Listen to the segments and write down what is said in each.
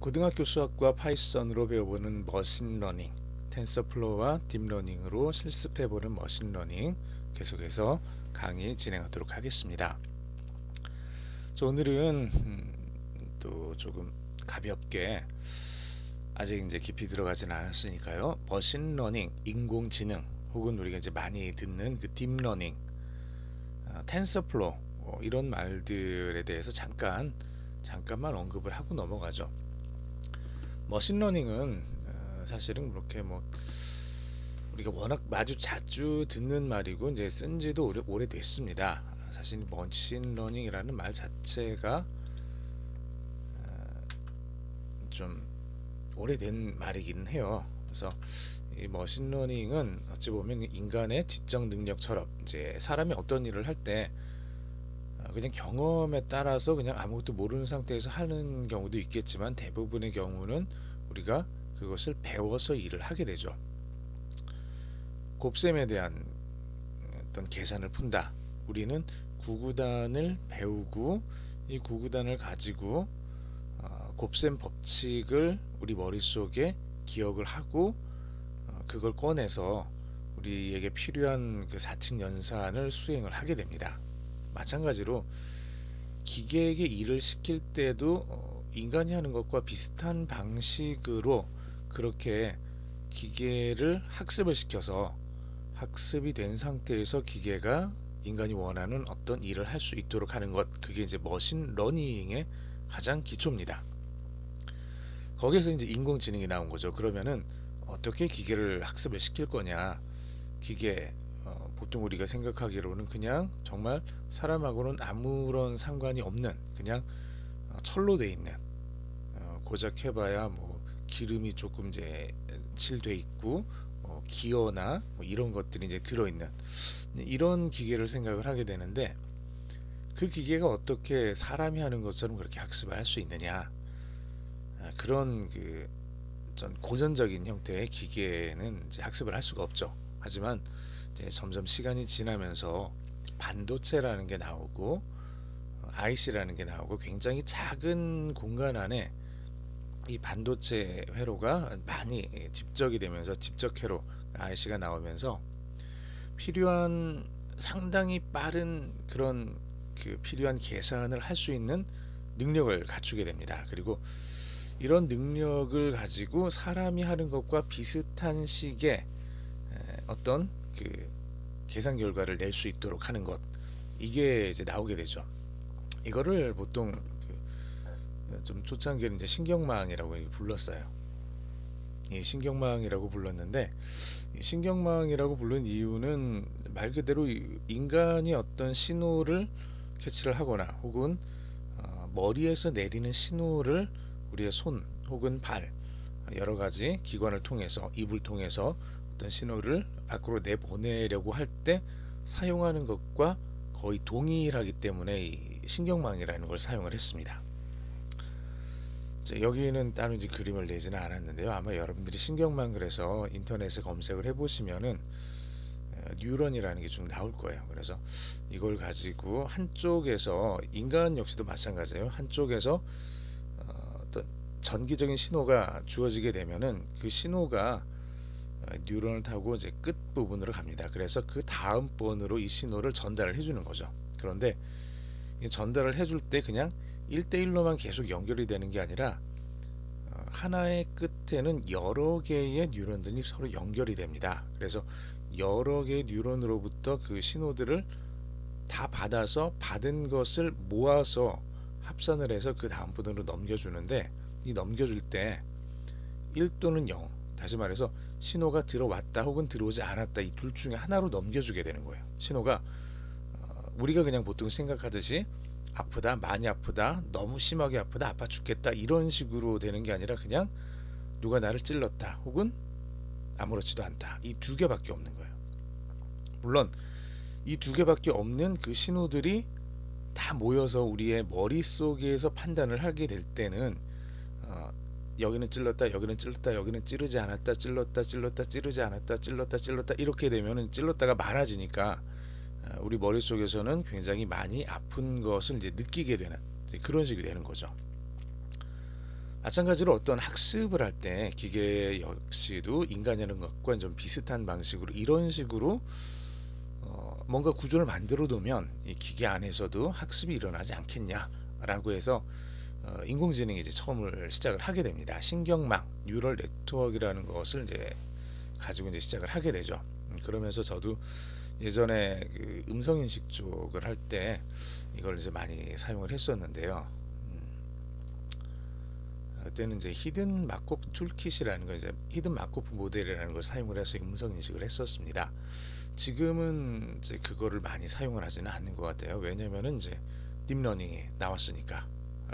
고등학교 수학과 파이썬으로 배워보는 머신러닝, 텐서플로우와 딥러닝으로 실습해보는 머신러닝 계속해서 강의 진행하도록 하겠습니다. 오늘은 또 조금 가볍게 아직 이제 깊이 들어가진 않았으니까요. 머신러닝, 인공지능 혹은 우리가 이제 많이 듣는 그 딥러닝, 텐서플로우 이런 말들에 대해서 잠깐만 언급을 하고 넘어가죠. 머신러닝은 사실은 그렇게 우리가 워낙 아주 자주 듣는 말이고 이제 쓴지도 오래됐습니다. 사실 머신러닝이라는 말 자체가 좀 오래된 말이긴 해요. 그래서 이 머신러닝은 어찌 보면 인간의 지적 능력처럼 이제 사람이 어떤 일을 할 때 그냥 경험에 따라서 그냥 아무것도 모르는 상태에서 하는 경우도 있겠지만 대부분의 경우는 우리가 그것을 배워서 일을 하게 되죠. 곱셈에 대한 어떤 계산을 푼다. 우리는 구구단을 배우고 이 구구단을 가지고 곱셈 법칙을 우리 머릿속에 기억을 하고 그걸 꺼내서 우리에게 필요한 그 사칙 연산을 수행을 하게 됩니다. 마찬가지로 기계에게 일을 시킬 때도 인간이 하는 것과 비슷한 방식으로 그렇게 기계를 학습을 시켜서 학습이 된 상태에서 기계가 인간이 원하는 어떤 일을 할 수 있도록 하는 것, 그게 이제 머신러닝의 가장 기초입니다. 거기에서 이제 인공지능이 나온 거죠. 그러면은 어떻게 기계를 학습을 시킬 거냐? 기계 보통 우리가 생각하기로는 그냥 정말 사람하고는 아무런 상관이 없는 그냥 철로 돼 있는 고작 해봐야 기름이 조금 이제 칠돼 있고 기어나 이런 것들이 이제 들어있는 이런 기계를 생각을 하게 되는데, 그 기계가 어떻게 사람이 하는 것처럼 그렇게 학습을 할 수 있느냐, 그런 전 고전적인 형태의 기계는 이제 학습을 할 수가 없죠. 하지만 이제 점점 시간이 지나면서 반도체라는 게 나오고 IC라는 게 나오고 굉장히 작은 공간 안에 이 반도체 회로가 많이 집적이 되면서 집적 회로 IC가 나오면서 필요한 상당히 빠른 그런 필요한 계산을 할 수 있는 능력을 갖추게 됩니다. 그리고 이런 능력을 가지고 사람이 하는 것과 비슷한 식의 어떤 계산 결과를 낼 수 있도록 하는 것, 이게 이제 나오게 되죠. 이거를 보통 좀 초창기에는 이제 신경망이라고 불렀어요. 이 신경망이라고 불렀는데, 이 신경망이라고 부른 이유는 말 그대로 인간이 어떤 신호를 캐치를 하거나 혹은 머리에서 내리는 신호를 우리의 손 혹은 발 여러 가지 기관을 통해서, 입을 통해서 어떤 신호를 밖으로 내보내려고 할 때 사용하는 것과 거의 동일하기 때문에 이 신경망이라는 걸 사용을 했습니다. 여기는 따로 이제 그림을 내지는 않았는데요. 아마 여러분들이 신경망 그래서 인터넷에 검색을 해보시면은 뉴런이라는 게 좀 나올 거예요. 그래서 이걸 가지고 한쪽에서, 인간 역시도 마찬가지예요. 한쪽에서 어떤 전기적인 신호가 주어지게 되면은 그 신호가 뉴런을 타고 이제 끝 부분으로 갑니다. 그래서 그 다음 번으로 이 신호를 전달을 해주는 거죠. 그런데 전달을 해줄 때 그냥 1대1로만 계속 연결이 되는 게 아니라 하나의 끝에는 여러 개의 뉴런들이 서로 연결이 됩니다. 그래서 여러 개의 뉴런으로부터 그 신호들을 다 받아서 받은 것을 모아서 합산을 해서 그 다음 번으로 넘겨주는데, 이 넘겨줄 때 1 또는 0, 다시 말해서 신호가 들어왔다 혹은 들어오지 않았다, 이 둘 중에 하나로 넘겨주게 되는 거예요. 신호가 우리가 그냥 보통 생각하듯이 아프다, 많이 아프다, 너무 심하게 아프다, 아파 죽겠다 이런 식으로 되는 게 아니라 그냥 누가 나를 찔렀다 혹은 아무렇지도 않다, 이 두 개밖에 없는 거예요. 물론 이 두 개밖에 없는 그 신호들이 다 모여서 우리의 머릿속에서 판단을 하게 될 때는 여기는 찔렀다, 여기는 찔렀다, 여기는 찌르지 않았다, 찔렀다, 찌르지 않았다, 찔렀다 이렇게 되면은 찔렀다가 많아지니까 우리 머릿속에서는 굉장히 많이 아픈 것을 이제 느끼게 되는 그런 식이 되는 거죠. 마찬가지로 어떤 학습을 할 때 기계 역시도 인간이 하는 것과 좀 비슷한 방식으로 이런 식으로 뭔가 구조를 만들어 두면 이 기계 안에서도 학습이 일어나지 않겠냐라고 해서 인공지능이 이제 처음을 시작을 하게 됩니다. 신경망, 뉴럴 네트워크라는 것을 이제 가지고 이제 시작을 하게 되죠. 그러면서 저도 예전에 그 음성 인식 쪽을 할 때 이걸 이제 많이 사용을 했었는데요. 그때는 이제 히든 마코프 툴킷이라는 거, 이제 히든 마코프 모델이라는 걸 사용을 해서 음성 인식을 했었습니다. 지금은 이제 그거를 많이 사용을 하지는 않는 것 같아요. 왜냐면은 이제 딥러닝이 나왔으니까.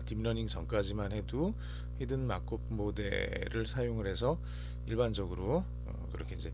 딥러닝 전까지만 해도 히든 마코프 모델을 사용을 해서 일반적으로 그렇게 이제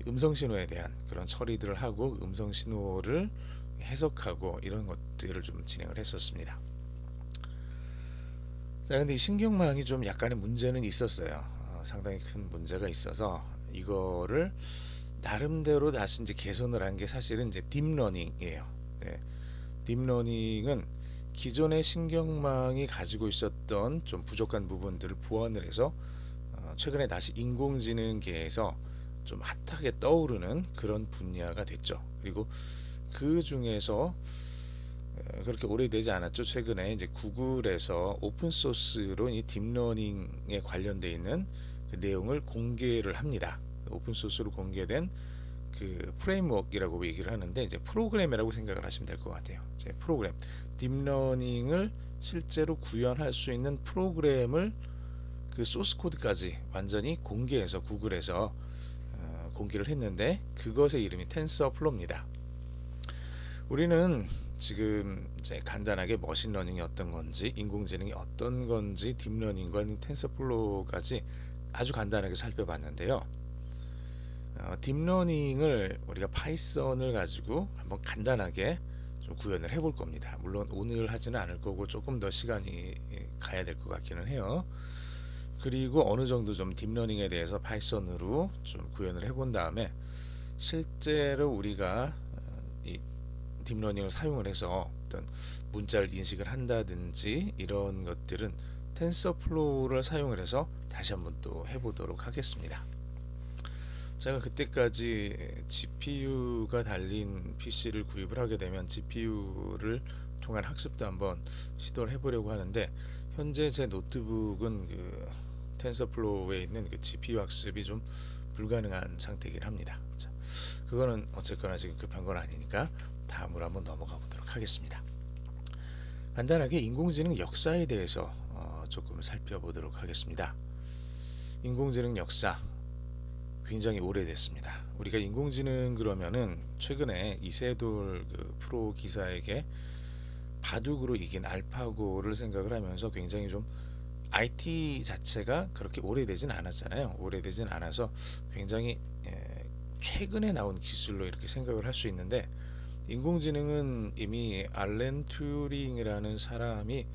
음성 신호에 대한 그런 처리들을 하고 음성 신호를 해석하고 이런 것들을 좀 진행을 했었습니다. 자, 근데 이 신경망이 좀 약간의 문제는 있었어요. 상당히 큰 문제가 있어서 이거를 나름대로 다시 이제 개선을 한 게 사실은 이제 딥러닝이에요. 네. 딥러닝은 기존의 신경망이 가지고 있었던 좀 부족한 부분들을 보완을 해서 최근에 다시 인공지능계에서 좀 핫하게 떠오르는 그런 분야가 됐죠. 그리고 그 중에서 그렇게 오래되지 않았죠. 최근에 이제 구글에서 오픈 소스로 이 딥러닝에 관련돼 있는 그 내용을 공개를 합니다. 오픈 소스로 공개된 그 프레임워크이라고 얘기를 하는데 이제 프로그램이라고 생각을 하시면 될 것 같아요. 이제 프로그램, 딥러닝을 실제로 구현할 수 있는 프로그램을 그 소스 코드까지 완전히 공개해서 구글에서 공개를 했는데 그것의 이름이 텐서플로우입니다. 우리는 지금 이제 간단하게 머신러닝이 어떤 건지, 인공지능이 어떤 건지, 딥러닝과 텐서플로우까지 아주 간단하게 살펴봤는데요. 딥러닝을 우리가 파이썬을 가지고 한번 간단하게 좀 구현을 해볼 겁니다. 물론 오늘 하지는 않을 거고 조금 더 시간이 가야 될 것 같기는 해요. 그리고 어느 정도 좀 딥러닝에 대해서 파이썬으로 좀 구현을 해본 다음에 실제로 우리가 이 딥러닝을 사용을 해서 어떤 문자를 인식을 한다든지 이런 것들은 텐서플로우를 사용을 해서 다시 한번 또 해보도록 하겠습니다. 제가 그때까지 GPU가 달린 PC를 구입을 하게 되면 GPU를 통한 학습도 한번 시도를 해보려고 하는데 현재 제 노트북은 그 텐서플로우에 있는 그 GPU 학습이 좀 불가능한 상태이긴 합니다. 자, 그거는 어쨌거나 지금 급한 건 아니니까 다음으로 한번 넘어가 보도록 하겠습니다. 간단하게 인공지능 역사에 대해서 조금 살펴보도록 하겠습니다. 인공지능 역사 굉장히 오래됐습니다. 우리가 인공지능 그러면은 최근에 이세돌 그 프로 기사에게 바둑으로 이긴 알파고를 생각을 하면서 굉장히 좀 IT 자체가 그렇게 오래되진 않았잖아요. 오래되진 않아서 굉장히 최근에 나온 기술로 이렇게 생각을 할 수 있는데 인공지능은 이미 알렌 튜링이라는 사람이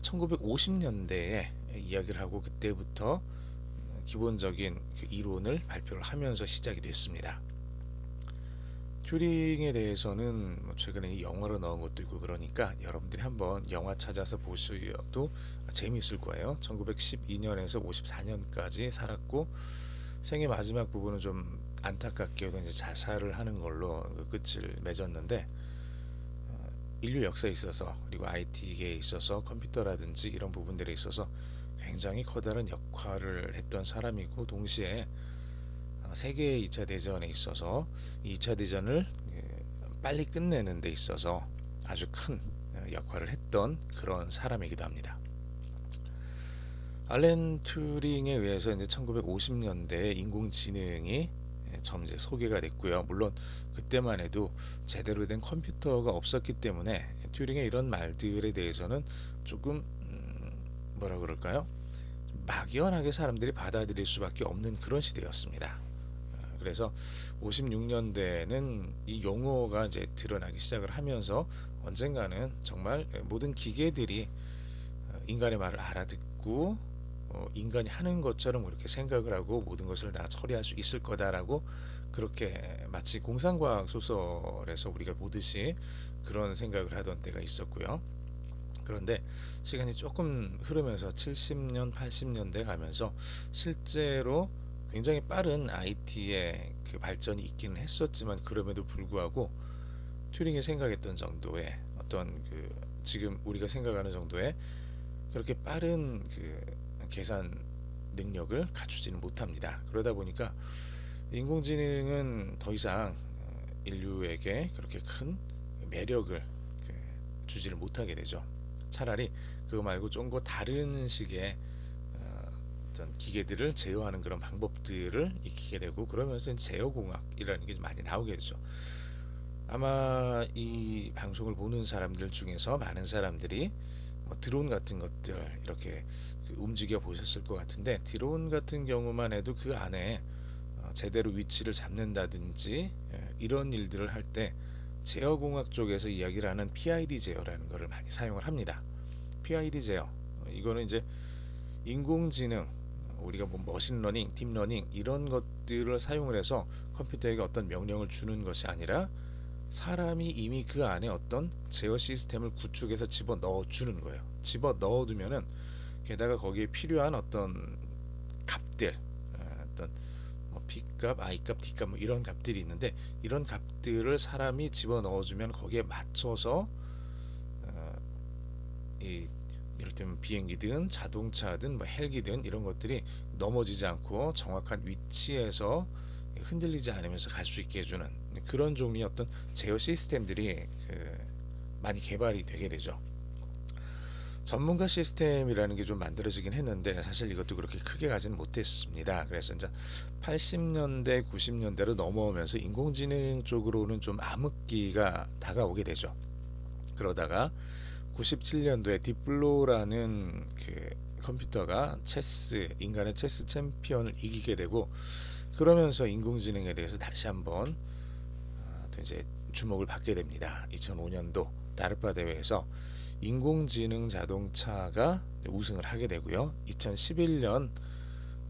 1950년대에 이야기를 하고 그때부터 기본적인 그 이론을 발표를 하면서 시작이 됐습니다. 튜링에 대해서는 최근에 영화로 나온 것도 있고 그러니까 여러분들이 한번 영화 찾아서 보셔도 재미있을 거예요. 1912년에서 54년까지 살았고 생애 마지막 부분은 좀 안타깝게도 이제 자살을 하는 걸로 끝을 맺었는데 인류 역사에 있어서 그리고 IT계에 있어서 컴퓨터라든지 이런 부분들에 있어서 굉장히 커다란 역할을 했던 사람이고 동시에 세계 2차 대전에 있어서 2차 대전을 빨리 끝내는 데 있어서 아주 큰 역할을 했던 그런 사람이기도 합니다. 알렌 튜링에 의해서 이제 1950년대에 인공지능이 처음 이제 소개가 됐고요. 물론 그때만 해도 제대로 된 컴퓨터가 없었기 때문에 튜링의 이런 말들에 대해서는 조금 뭐라 그럴까요? 막연하게 사람들이 받아들일 수밖에 없는 그런 시대였습니다. 그래서 56년대에는 이 용어가 이제 드러나기 시작을 하면서 언젠가는 정말 모든 기계들이 인간의 말을 알아듣고 인간이 하는 것처럼 그렇게 생각을 하고 모든 것을 다 처리할 수 있을 거다라고 그렇게 마치 공상과학 소설에서 우리가 보듯이 그런 생각을 하던 때가 있었고요. 그런데 시간이 조금 흐르면서 70년, 80년대 가면서 실제로 굉장히 빠른 IT의 그 발전이 있기는 했었지만 그럼에도 불구하고 튜링이 생각했던 정도의 어떤 그 지금 우리가 생각하는 정도의 그렇게 빠른 그 계산 능력을 갖추지는 못합니다. 그러다 보니까 인공지능은 더 이상 인류에게 그렇게 큰 매력을 주지를 못하게 되죠. 차라리 그거 말고 좀 더 다른 식의 어떤 기계들을 제어하는 그런 방법들을 익히게 되고 그러면서 제어공학이라는 게 많이 나오게 되죠. 아마 이 방송을 보는 사람들 중에서 많은 사람들이 뭐 드론 같은 것들 이렇게 움직여 보셨을 것 같은데 드론 같은 경우만 해도 그 안에 제대로 위치를 잡는다든지 이런 일들을 할 때 제어공학 쪽에서 이야기를 하는 PID 제어라는 것을 많이 사용을 합니다. PID 제어 이거는 이제 인공지능 우리가 뭐 머신러닝, 딥러닝 이런 것들을 사용을 해서 컴퓨터에게 어떤 명령을 주는 것이 아니라 사람이 이미 그 안에 어떤 제어 시스템을 구축해서 집어 넣어 주는 거예요. 집어 넣어 두면은 게다가 거기에 필요한 어떤 값들 어떤 뭐 B값, I값, D값 뭐 이런 값들이 있는데 이런 값들을 사람이 집어 넣어주면 거기에 맞춰서 이를테면 비행기든 자동차든 뭐 헬기든 이런 것들이 넘어지지 않고 정확한 위치에서 흔들리지 않으면서 갈 수 있게 해주는 그런 종류의 어떤 제어 시스템들이 많이 개발이 되게 되죠. 전문가 시스템이라는 게 좀 만들어지긴 했는데 사실 이것도 그렇게 크게 가지는 못했습니다. 그래서 이제 80년대, 90년대로 넘어오면서 인공지능 쪽으로는 좀 암흑기가 다가오게 되죠. 그러다가 97년도에 딥블로라는 그 컴퓨터가 인간의 체스 챔피언을 이기게 되고 그러면서 인공지능에 대해서 다시 한번 또 이제 주목을 받게 됩니다. 2005년도 다르파 대회에서 인공지능 자동차가 우승을 하게 되고요. 2011년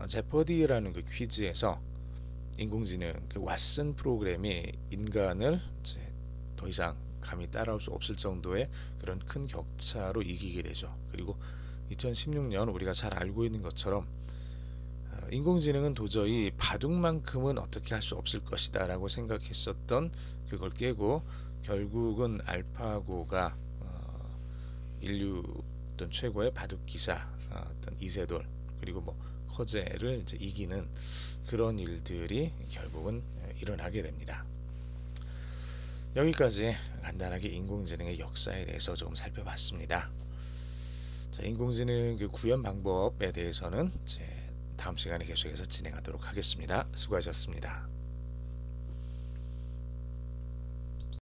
제퍼디라는 그 퀴즈에서 인공지능 그 왓슨 프로그램이 인간을 이제 더 이상 감히 따라올 수 없을 정도의 그런 큰 격차로 이기게 되죠. 그리고 2016년 우리가 잘 알고 있는 것처럼 인공지능은 도저히 바둑만큼은 어떻게 할 수 없을 것이다 라고 생각했었던 그걸 깨고 결국은 알파고가 인류 어떤 최고의 바둑 기사 어떤 이세돌 그리고 뭐 커제를 이제 이기는 그런 일들이 결국은 일어나게 됩니다. 여기까지 간단하게 인공지능의 역사에 대해서 조금 살펴봤습니다. 자, 인공지능 그 구현 방법에 대해서는 이제 다음 시간에 계속해서 진행하도록 하겠습니다. 수고하셨습니다.